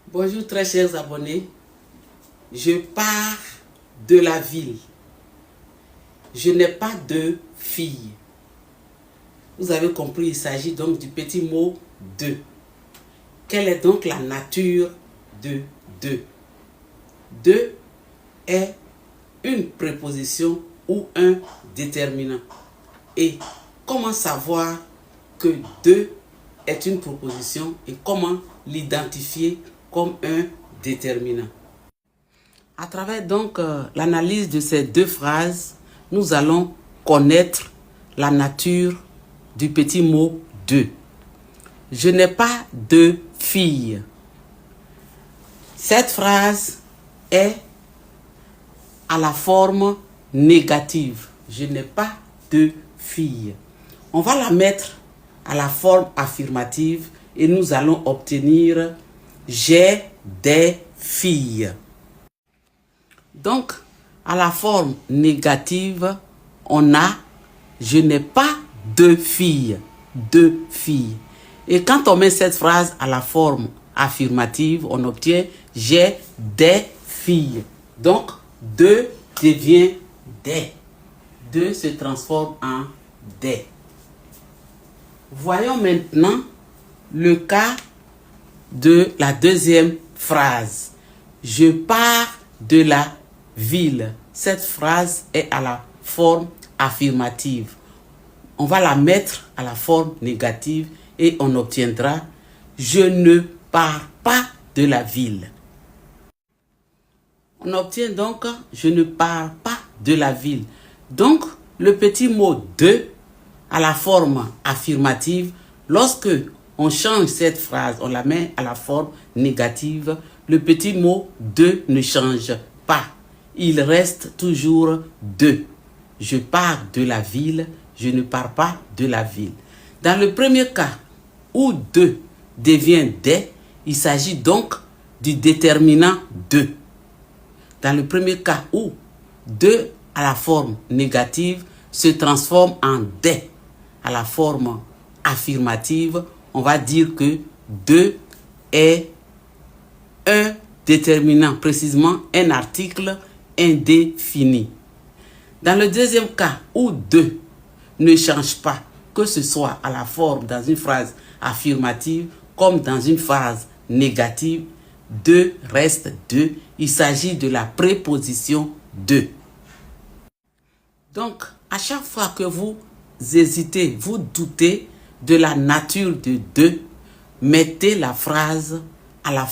Bonjour très chers abonnés, je pars de la ville. Je n'ai pas de fille. Vous avez compris, il s'agit donc du petit mot de. Quelle est donc la nature de de? De est une préposition ou un déterminant. Et comment savoir que de est une proposition et comment l'identifier comme un déterminant? À travers donc l'analyse de ces deux phrases, nous allons connaître la nature du petit mot de. Je n'ai pas de fille. Cette phrase est à la forme négative. Je n'ai pas de fille. On va la mettre à la forme affirmative et nous allons obtenir j'ai des filles. Donc, à la forme négative, on a je n'ai pas de filles. Deux filles. Et quand on met cette phrase à la forme affirmative, on obtient j'ai des filles. Donc, deux devient des. Deux se transforme en des. Voyons maintenant le cas de la deuxième phrase. Je pars de la ville. Cette phrase est à la forme affirmative. On va la mettre à la forme négative et on obtiendra je ne pars pas de la ville. On obtient donc je ne pars pas de la ville. Donc le petit mot de à la forme affirmative, lorsque on change cette phrase, on la met à la forme négative, le petit mot de ne change pas. Il reste toujours de. Je pars de la ville, je ne pars pas de la ville. Dans le premier cas, où de devient des, il s'agit donc du déterminant de. Dans le premier cas où de à la forme négative se transforme en des à la forme affirmative, on va dire que de est un déterminant, précisément un article indéfini. Dans le deuxième cas où de ne change pas, que ce soit à la forme dans une phrase affirmative comme dans une phrase négative, de reste de. Il s'agit de la préposition de. Donc, à chaque fois que vous hésitez, vous doutez de la nature de, mettez la phrase à la